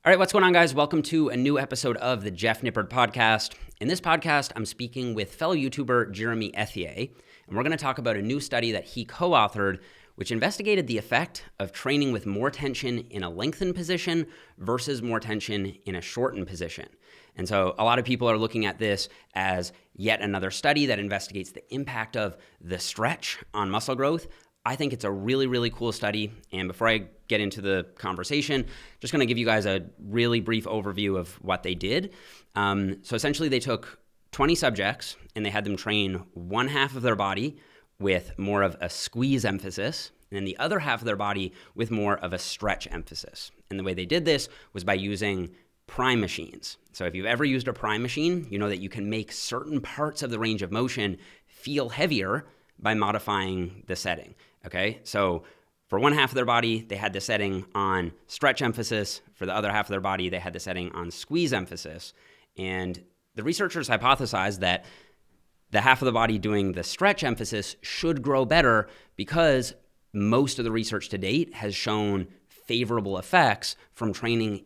All right, what's going on, guys? Welcome to a new episode of the Jeff Nippard podcast. In this podcast, I'm speaking with fellow YouTuber Jeremy Ethier, and we're going to talk about a new study that he co-authored, which investigated the effect of training with more tension in a lengthened position versus more tension in a shortened position. And so a lot of people are looking at this as yet another study that investigates the impact of the stretch on muscle growth. I think it's a really, really cool study. And before I get into the conversation, just going to give you guys a really brief overview of what they did. So essentially, they took 20 subjects and they had them train one half of their body with more of a squeeze emphasis, and then the other half of their body with more of a stretch emphasis. And the way they did this was by using prime machines. So if you've ever used a prime machine, you know that you can make certain parts of the range of motion feel heavier by modifying the setting. Okay, so for one half of their body, they had the setting on stretch emphasis. For the other half of their body, they had the setting on squeeze emphasis. And the researchers hypothesized that the half of the body doing the stretch emphasis should grow better because most of the research to date has shown favorable effects from training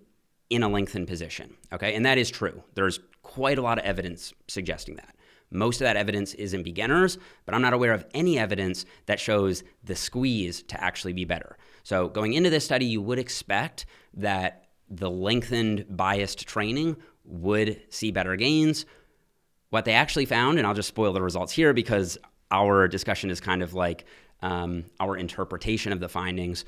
in a lengthened position. Okay, and that is true. There's quite a lot of evidence suggesting that. Most of that evidence is in beginners, but I'm not aware of any evidence that shows the squeeze to actually be better. So going into this study, you would expect that the lengthened biased training would see better gains. What they actually found, and I'll just spoil the results here because our discussion is kind of like our interpretation of the findings.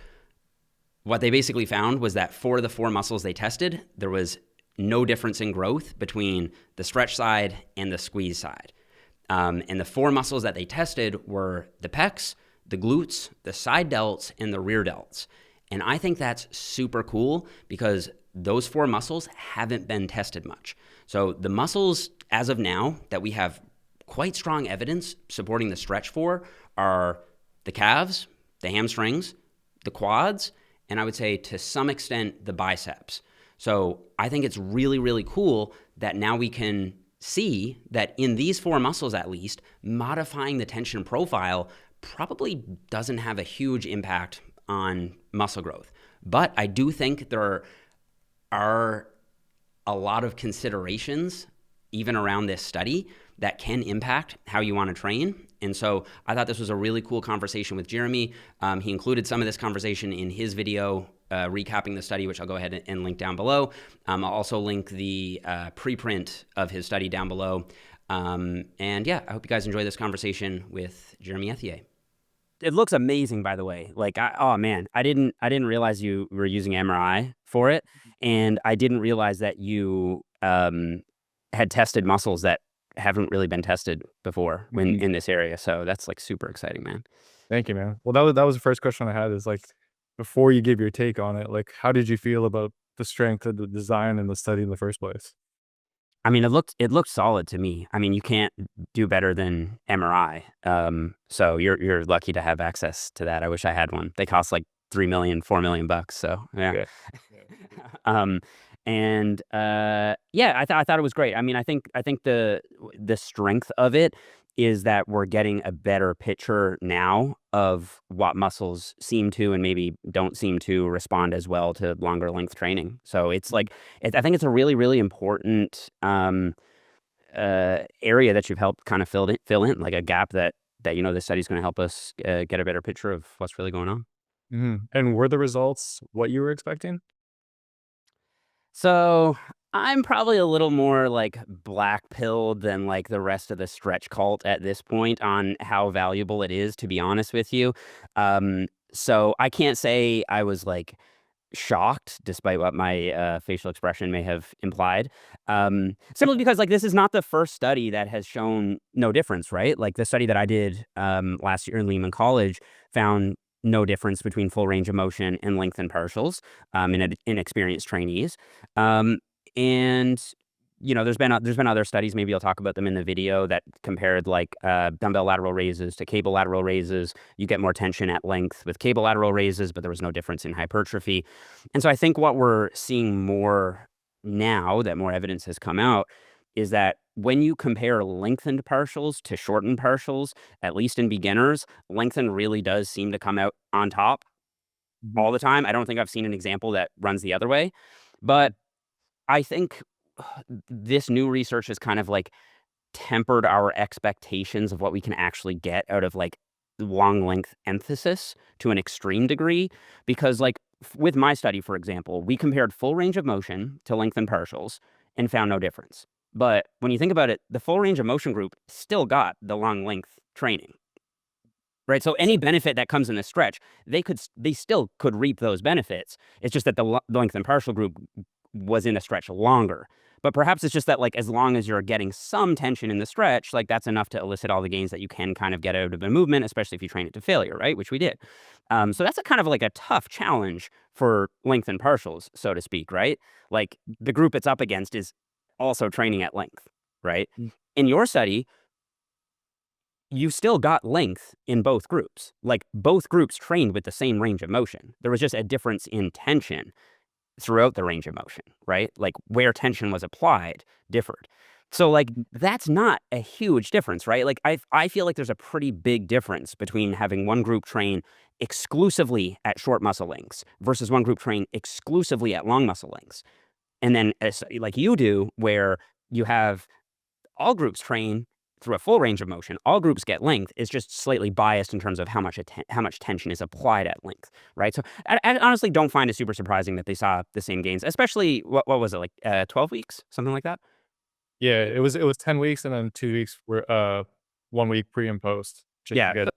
What they basically found was that for the four muscles they tested, there was no difference in growth between the stretch side and the squeeze side. And the four muscles that they tested were the pecs, the glutes, the side delts, and the rear delts. And I think that's super cool because those four muscles haven't been tested much. So the muscles, as of now, that we have quite strong evidence supporting the stretch for are the calves, the hamstrings, the quads, and I would say to some extent the biceps. So I think it's really, really cool that now we can see that in these four muscles at least, modifying the tension profile probably doesn't have a huge impact on muscle growth. But I do think there are a lot of considerations even around this study that can impact how you want to train. And so I thought this was a really cool conversation with Jeremy. He included some of this conversation in his video recapping the study, which I'll go ahead and link down below. I'll also link the preprint of his study down below. And yeah, I hope you guys enjoy this conversation with Jeremy Ethier. It looks amazing, by the way. Like, oh man, I didn't realize you were using MRI for it, and I didn't realize that you had tested muscles that haven't really been tested before when in this area. So that's like super exciting, man. Thank you, man. Well, that was the first question I had is like, before you give your take on it, like, how did you feel about the strength of the design and the study in the first place? I mean, it looked solid to me. I mean, you can't do better than MRI. So you're lucky to have access to that. I wish I had one. They cost like $3 million, $4 million bucks. So yeah. Yeah, I thought it was great. I mean, I think the strength of it is that we're getting a better picture now of what muscles seem to and maybe don't seem to respond as well to longer length training. So it's like, I think it's a really, really important area that you've helped kind of fill in, like a gap that this study is going to help us get a better picture of what's really going on. And were the results what you were expecting? So I'm probably a little more like black-pilled than like the rest of the stretch cult at this point on how valuable it is, to be honest with you. So I can't say I was like shocked, despite what my facial expression may have implied. Simply because like this is not the first study that has shown no difference, right? Like the study that I did last year in Lehman College found no difference between full range of motion and lengthened partials in experienced trainees. And there's been other studies, maybe I'll talk about them in the video, that compared like dumbbell lateral raises to cable lateral raises. You get more tension at length with cable lateral raises, but there was no difference in hypertrophy. And so I think what we're seeing more now that more evidence has come out is that when you compare lengthened partials to shortened partials, at least in beginners, lengthened really does seem to come out on top all the time. I don't think I've seen an example that runs the other way. But I think this new research is kind of like tempered our expectations of what we can actually get out of like long length emphasis to an extreme degree. Because, like, with my study, for example, we compared full range of motion to lengthened partials and found no difference. But when you think about it, the full range of motion group still got the long length training, right? So any benefit that comes in the stretch, they still could reap those benefits. It's just that the lengthened partial group was in a stretch longer. But perhaps it's just that, like, as long as you're getting some tension in the stretch, like, that's enough to elicit all the gains that you can kind of get out of a movement, especially if you train it to failure, right? Which we did. So that's a kind of like a tough challenge for lengthened partials, so to speak, right? Like, the group it's up against is also training at length, right? Mm. In your study, you still got length in both groups. Like, both groups trained with the same range of motion. There was just a difference in tension throughout the range of motion, right? Like, where tension was applied differed. So, like, that's not a huge difference, right? Like, I feel like there's a pretty big difference between having one group train exclusively at short muscle lengths versus one group train exclusively at long muscle lengths. And then, like you do, where you have all groups train through a full range of motion. All groups get length. It's just slightly biased in terms of how much tension is applied at length, right? So I honestly don't find it super surprising that they saw the same gains, especially what was it, like 12 weeks, something like that. Yeah, it was 10 weeks and then 2 weeks were 1 week pre and post just to Yeah. get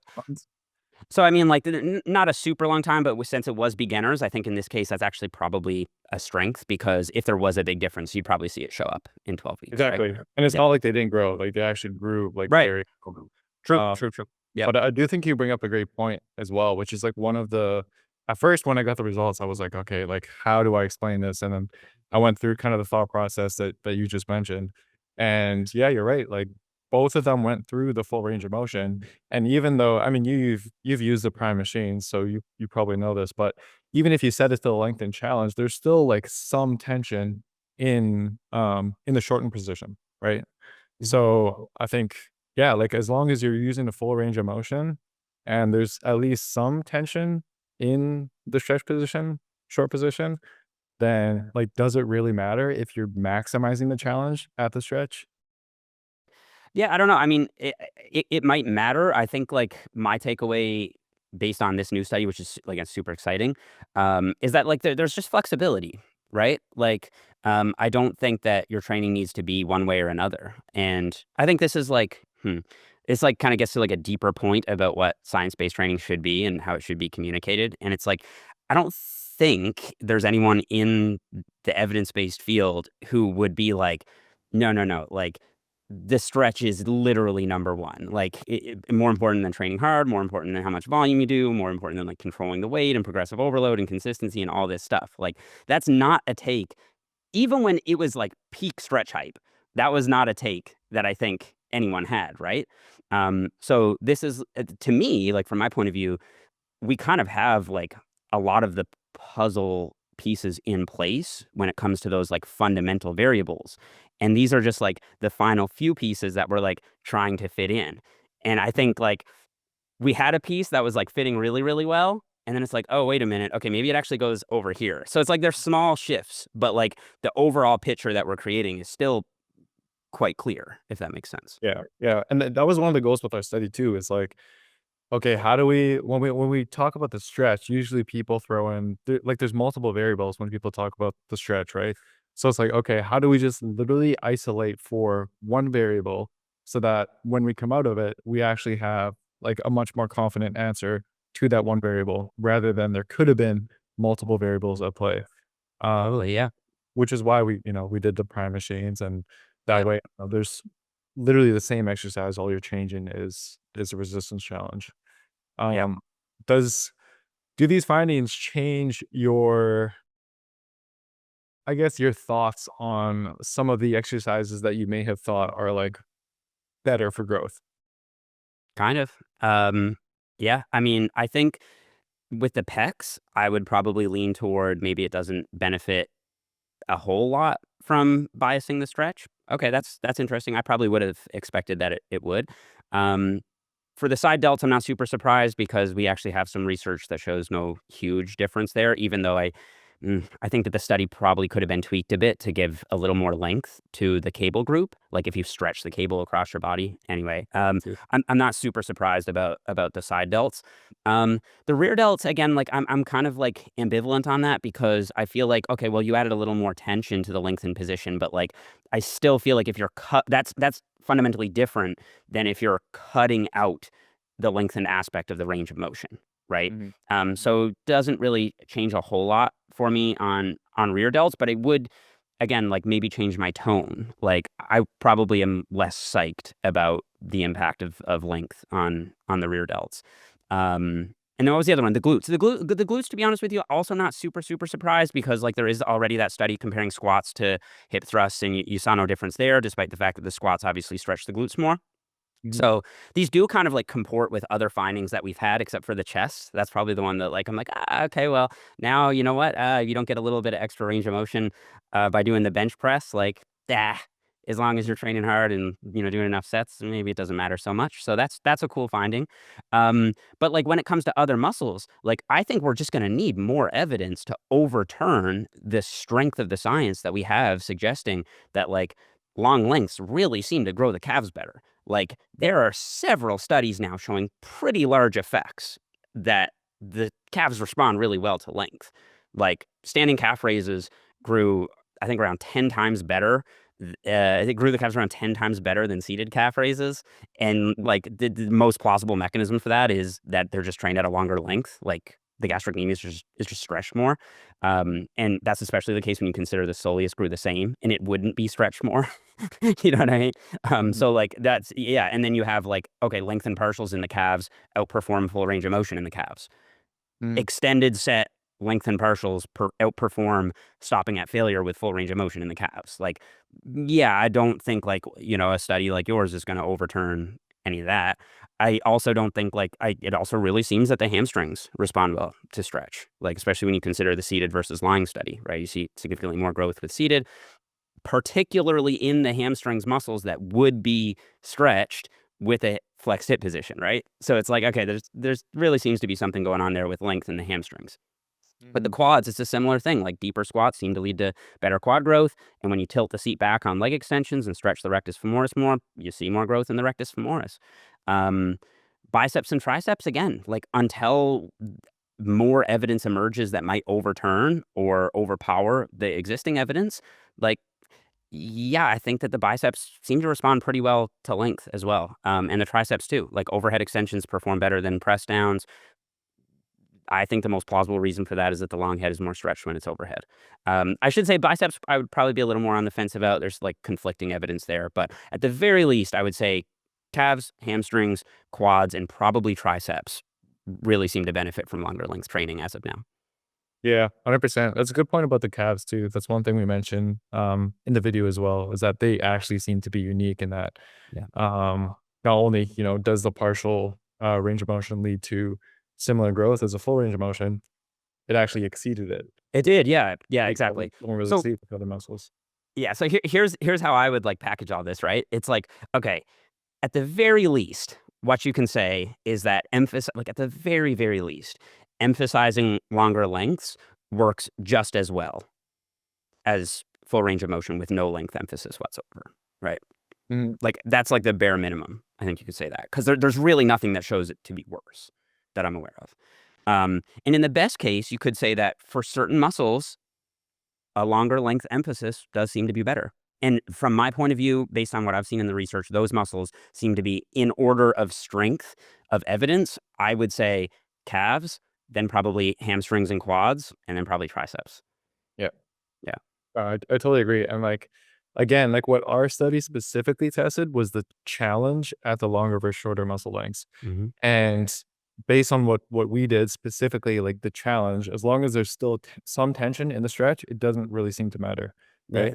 So I mean, like, not a super long time, but since it was beginners, I think in this case that's actually probably a strength, because if there was a big difference, you'd probably see it show up in 12 weeks, right? exactly. And it's Yeah. not like they didn't grow, like, they actually grew, like, Right. very True. um, True. True. Yep. but I do think you bring up a great point as well, which is, like, one of the at first, when I got the results, I was like, "Okay, like, how do I explain this?" And then I went through kind of the thought process that you just mentioned. And yeah, you're right, like, both of them went through the full range of motion, and even though I mean, you've used the Prime machine, so you probably know this, but even if you set it to the lengthened challenge, there's still, like, some tension in the shortened position, right? Mhm. So, I think, yeah, like, as long as you're using the full range of motion and there's at least some tension in the stretch position, short position, then, like, does it really matter if you're maximizing the challenge at the stretch? Yeah, I don't know. I mean, it might matter. I think, like, my takeaway based on this new study, which is, like, it's super exciting, is that, like, there's just flexibility, right? Like, I don't think that your training needs to be one way or another. And I think this is like, it's like kind of gets to like a deeper point about what science-based training should be and how it should be communicated. And it's like, I don't think there's anyone in the evidence-based field who would be like, no, no, no, like, the stretch is literally number one. Like, more important than training hard, more important than how much volume you do, more important than like controlling the weight and progressive overload and consistency and all this stuff. Like, that's not a take. Even when it was like peak stretch hype, that was not a take that I think anyone had, right? So this is, to me, like, from my point of view, we kind of have like a lot of the puzzle pieces in place when it comes to those like fundamental variables. And these are just like the final few pieces that we're like trying to fit in. And I think, like, we had a piece that was like fitting really, really well. And then it's like, oh, wait a minute. Okay, maybe it actually goes over here. So it's like there's small shifts, but like the overall picture that we're creating is still quite clear, if that makes sense. Yeah, yeah, and that was one of the goals with our study too, is like, okay, how do we when we talk about the stretch, usually people throw in like, there's multiple variables when people talk about the stretch, right? So it's like, okay, how do we just literally isolate for one variable so that when we come out of it, we actually have, like, a much more confident answer to that one variable rather than there could have been multiple variables at play. Um, Totally, yeah. which is why we did the prime machines, and that way, there's literally the same exercise, all you're changing is a resistance challenge. Yep. Um, does do these findings change your I guess, your thoughts on some of the exercises that you may have thought are, like, better for growth? Kind of. Yeah. I mean, I think with the pecs, I would probably lean toward maybe it doesn't benefit a whole lot from biasing the stretch. Okay, that's interesting. I probably would have expected that it would. Um, for the side delts, I'm not super surprised because we actually have some research that shows no huge difference there, even though I I think that the study probably could have been tweaked a bit to give a little more length to the cable group, like if you stretch the cable across your body. Anyway, I'm not super surprised about the side delts. The rear delts, again, like I'm kind of like ambivalent on that, because I feel like, okay, well, you added a little more tension to the lengthened position, but like I still feel like if you're that's fundamentally different than if you're cutting out the lengthened aspect of the range of motion, right? So doesn't really change a whole lot for me on rear delts, but it would, again, like maybe change my tone. Like I probably am less psyched about the impact of length on the rear delts. And then what was the other one? The glutes. The glutes, to be honest with you, also not super surprised, because like there is already that study comparing squats to hip thrusts, and you saw no difference there, despite the fact that the squats obviously stretch the glutes more. So these do kind of like comport with other findings that we've had, except for the chest. That's probably the one that like I'm like, okay, well, now you know what? You don't get a little bit of extra range of motion by doing the bench press. Like, as long as you're training hard and doing enough sets, maybe it doesn't matter so much. So that's a cool finding. But like when it comes to other muscles, like I think we're just going to need more evidence to overturn the strength of the science that we have, suggesting that like long lengths really seem to grow the calves better. Like there are several studies now showing pretty large effects that the calves respond really well to length. Like standing calf raises grew, I think, around 10 times better. It grew the calves around 10 times better than seated calf raises. And like the most plausible mechanism for that is that they're just trained at a longer length. Like the gastrocnemius is just stretched more. And that's especially the case when you consider the soleus grew the same and it wouldn't be stretched more. You know what I mean? So like that's, yeah. And then you have like, okay, lengthened partials in the calves outperform full range of motion in the calves. Extended set lengthened partials outperform stopping at failure with full range of motion in the calves. Like, yeah, I don't think like, a study like yours is going to overturn any of that. I also don't think like it also really seems that the hamstrings respond well to stretch, like especially when you consider the seated versus lying study, right? You see significantly more growth with seated, particularly in the hamstrings muscles that would be stretched with a flexed hip position, right? So it's like, okay, there's really seems to be something going on there with length in the hamstrings. But the quads, it's a similar thing. Like deeper squats seem to lead to better quad growth. And when you tilt the seat back on leg extensions and stretch the rectus femoris more, you see more growth in the rectus femoris. Biceps and triceps, again, like until more evidence emerges that might overturn or overpower the existing evidence, like, yeah, I think that the biceps seem to respond pretty well to length as well. And the triceps too. Like overhead extensions perform better than press downs. I think the most plausible reason for that is that the long head is more stretched when it's overhead. I should say biceps, I would probably be a little more on the fence about. There's like conflicting evidence there. But at the very least, I would say calves, hamstrings, quads, and probably triceps really seem to benefit from longer length training as of now. Yeah, 100%. That's a good point about the calves too. That's one thing we mentioned in the video as well, is that they actually seem to be unique in that not only, does the partial range of motion lead to similar growth as a full range of motion, it actually exceeded it. It did, yeah. Yeah, exactly. Don't really So see it with other muscles. yeah, so here's how I would like package all this, right? It's like, okay, at the very least, what you can say is that at the very, very least, emphasizing longer lengths works just as well as full range of motion with no length emphasis whatsoever, right? Like that's like the bare minimum. I think you could say that, because there's really nothing that shows it to be worse that I'm aware of. And in the best case, you could say that for certain muscles, a longer length emphasis does seem to be better. And from my point of view, based on what I've seen in the research, those muscles seem to be in order of strength of evidence. I would say calves, then probably hamstrings and quads, and then probably triceps. Yeah. Yeah. I totally agree. And like, again, like what our study specifically tested was the challenge at the longer versus shorter muscle lengths. And based on what we did specifically, like the challenge, as long as there's still some tension in the stretch, it doesn't really seem to matter. Right.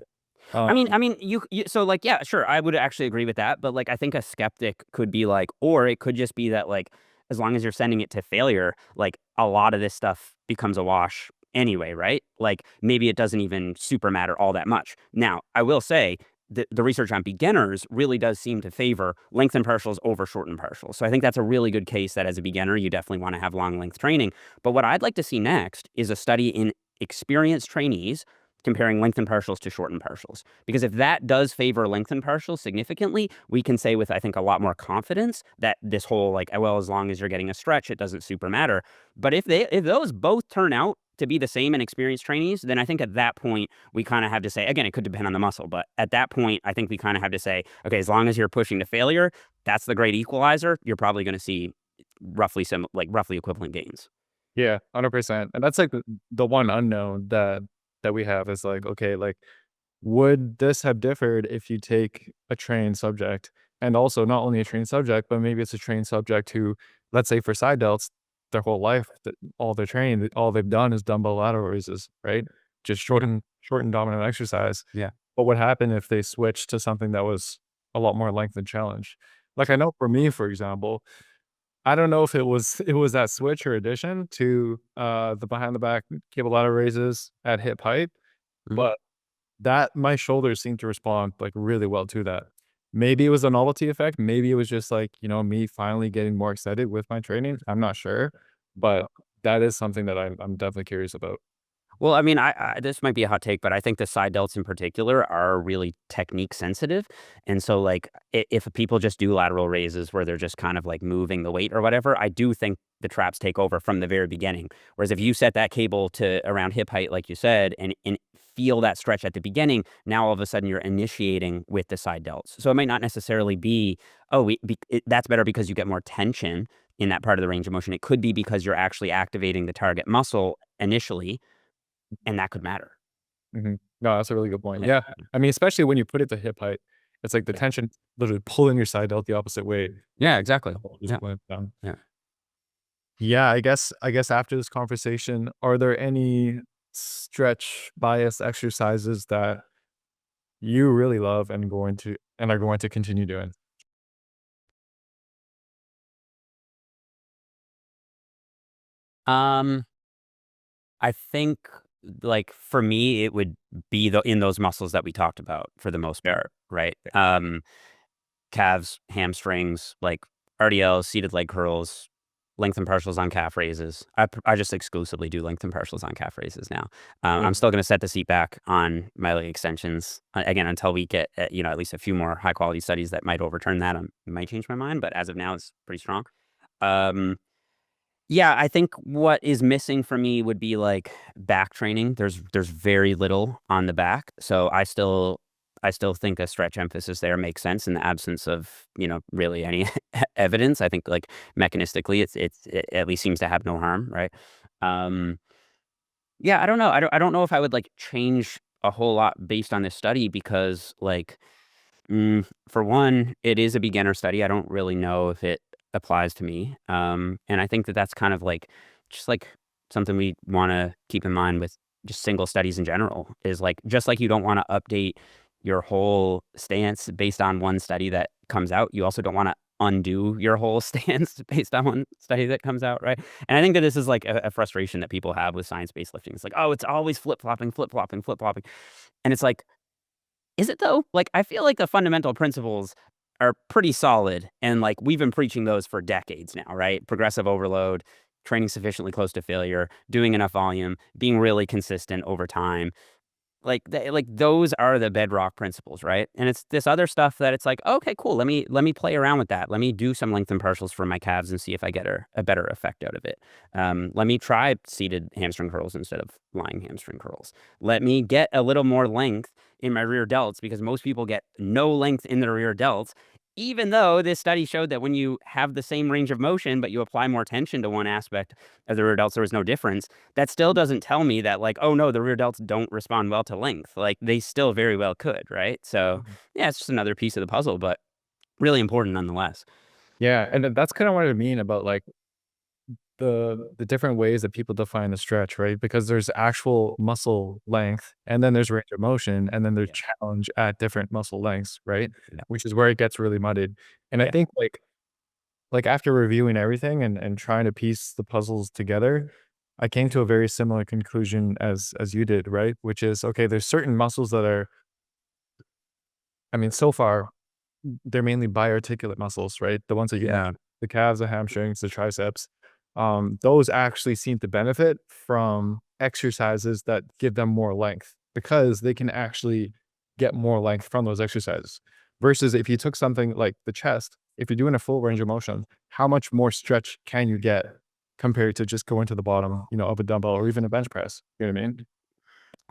I mean, you so like, yeah, sure, I would actually agree with that, but like, I think a skeptic could be like, or it could just be that like, as long as you're sending it to failure, like a lot of this stuff becomes a wash anyway, right? Like maybe it doesn't even super matter all that much. Now, I will say the research on beginners really does seem to favor lengthened partials over shortened partials. So I think that's a really good case that as a beginner, you definitely want to have long length training. But what I'd like to see next is a study in experienced trainees comparing lengthened partials to shortened partials. Because if that does favor lengthened partials significantly, we can say with, I think, a lot more confidence that this whole like, well, as long as you're getting a stretch, it doesn't super matter. But if those both turn out to be the same in experienced trainees, then I think at that point we kind of have to say, again, it could depend on the muscle, but at that point, I think we kind of have to say, okay, as long as you're pushing to failure, that's the great equalizer. You're probably going to see roughly equivalent gains. Yeah, 100%. And that's like the one unknown that we have is like, okay, like would this have differed if you take a trained subject and also not only a trained subject, but maybe it's a trained subject who, let's say for side delts, their whole life, that all they're trained, all they've done is dumbbell lateral raises, right? Just shorten dominant exercise. Yeah. What would happen if they switched to something that was a lot more lengthened challenge? Like I know for me, for example, I don't know if it was that switch or addition to the behind the back cable ladder raises at hip height, Mhm. but that my shoulders seemed to respond like really well to that. Maybe it was a novelty effect. Maybe it was just like, me finally getting more excited with my training. I'm not sure, but that is something that I'm definitely curious about. Well, I mean, this might be a hot take, but I think the side delts in particular are really technique sensitive. And so, like, if people just do lateral raises where they're just kind of like moving the weight or whatever, I do think the traps take over from the very beginning. Whereas if you set that cable to around hip height, like you said, and feel that stretch at the beginning, now all of a sudden you're initiating with the side delts. So it might not necessarily be, oh, that's better because you get more tension in that part of the range of motion. It could be because you're actually activating the target muscle initially, and that could matter. Mhm. No, that's a really good point. Yeah. Yeah. I mean, especially when you put it to hip height, it's like the tension literally pulling your side delt the opposite way. Yeah, exactly. Just Yeah, went down. yeah. Yeah, I guess after this conversation, are there any stretch bias exercises that you really love and are going to continue doing? Um, I think, like, for me, it would be in those muscles that we talked about for the most Yeah. part, right? Calves, hamstrings, like RDLs, seated leg curls, lengthen partials on calf raises. I just exclusively do lengthen partials on calf raises now. I'm Mhm. still gonna set the seat back on my leg extensions, again, until we get, at least a few more high quality studies that might overturn that. Might change my mind, but as of now, it's pretty strong. Um Yeah, I think what is missing for me would be, like, back training. There's very little on the back, so I still think a stretch emphasis there makes sense in the absence of, really any evidence. I think, like, mechanistically, it at least seems to have no harm, right? Um, yeah, I don't know. I don't know if I would, like, change a whole lot based on this study because, like, for one, it is a beginner study. I don't really know if it applies to me. And I think that that's kind of like just like something we want to keep in mind with just single studies in general is like just like you don't want to update your whole stance based on one study that comes out, you also don't want to undo your whole stance based on one study that comes out, right? And I think that this is like a frustration that people have with science-based lifting. It's like, oh, it's always flip-flopping, flip-flopping, flip-flopping. And it's like, is it though? Like, I feel like the fundamental principles are pretty solid, and, like, we've been preaching those for decades now, right? Progressive overload, training sufficiently close to failure, doing enough volume, being really consistent over time. Like, those are the bedrock principles, right? And it's this other stuff that it's like, "Okay, cool. Let me play around with that. Let me do some length and partials for my calves and see if I get a better effect out of it. Let me try seated hamstring curls instead of lying hamstring curls. Let me get a little more length in my rear delts because most people get no length in their rear delts, even though this study showed that when you have the same range of motion, but you apply more tension to one aspect of the rear delts, there was no difference. That still doesn't tell me that, like, oh no, the rear delts don't respond well to length. Like, they still very well could, right? So Mhm. yeah, it's just another piece of the puzzle, but really important nonetheless. Yeah, and then that's kinda what I mean about, like, the different ways that people define a stretch, right? Because there's actual muscle length, and then there's range of motion, and then there's Yeah. challenge at different muscle lengths, right? Yeah. Which is where it gets really muddied. And I Yeah. think, like, after reviewing everything and trying to piece the puzzles together, I came to a very similar conclusion as you did, right? Which is, okay, there's certain muscles that are I mean, so far, they're mainly biarticulate muscles, right? The ones that you Yeah. mentioned, the calves, the hamstrings, the triceps. Those actually seem to benefit from exercises that give them more length because they can actually get more length from those exercises. Versus if you took something like the chest, if you're doing a full range of motion, how much more stretch can you get compared to just going to the bottom, of a dumbbell or even a bench press? You know what I mean?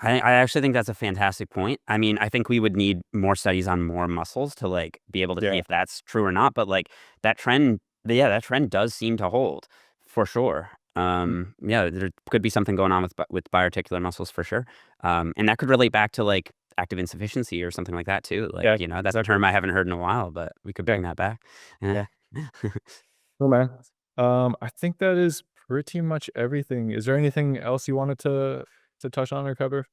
I actually think that's a fantastic point. I mean, I think we would need more studies on more muscles to like be able to see Yeah. if that's true or not. But like that trend, yeah, that trend does seem to hold for sure. Yeah, there could be something going on with biarticular muscles for sure. And that could relate back to like active insufficiency or something like that too. Like, Yeah, that's a exactly. term I haven't heard in a while, but we could Yeah. bring that back. Yeah. Cool, man. I think that is pretty much everything. Is there anything else you wanted to touch on or cover?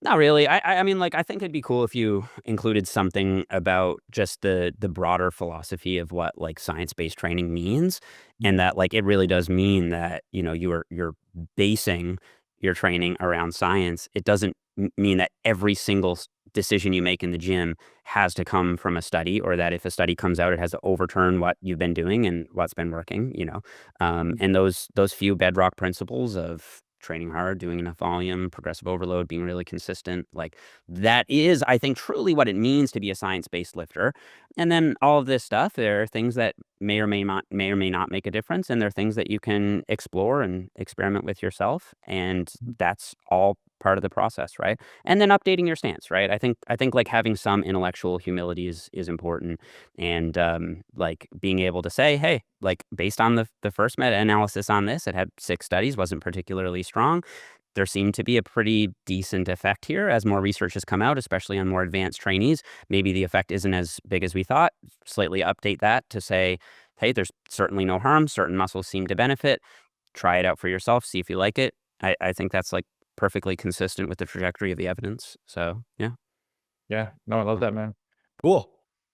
Not really. I mean, like, I think it'd be cool if you included something about just the broader philosophy of what like science-based training means, and that like it really does mean that you're basing your training around science. It doesn't mean that every single decision you make in the gym has to come from a study, or that if a study comes out, it has to overturn what you've been doing and what's been working. And those few bedrock principles of training hard, doing enough volume, progressive overload, being really consistent. Like that is, I think, truly what it means to be a science-based lifter. And then all of this stuff, there are things that may or may not make a difference, and there are things that you can explore and experiment with yourself. And that's all part of the process, right? And then updating your stance, right? I think like having some intellectual humility is important, and like being able to say, hey, like based on the first meta-analysis on this, it had 6 studies, wasn't particularly strong. There seemed to be a pretty decent effect here. As more research has come out, especially on more advanced trainees, maybe the effect isn't as big as we thought. Slightly update that to say, hey, there's certainly no harm, certain muscles seem to benefit. Try it out for yourself, see if you like it. I think that's like perfectly consistent with the trajectory of the evidence. So yeah. Yeah. No, I love that, man. Cool.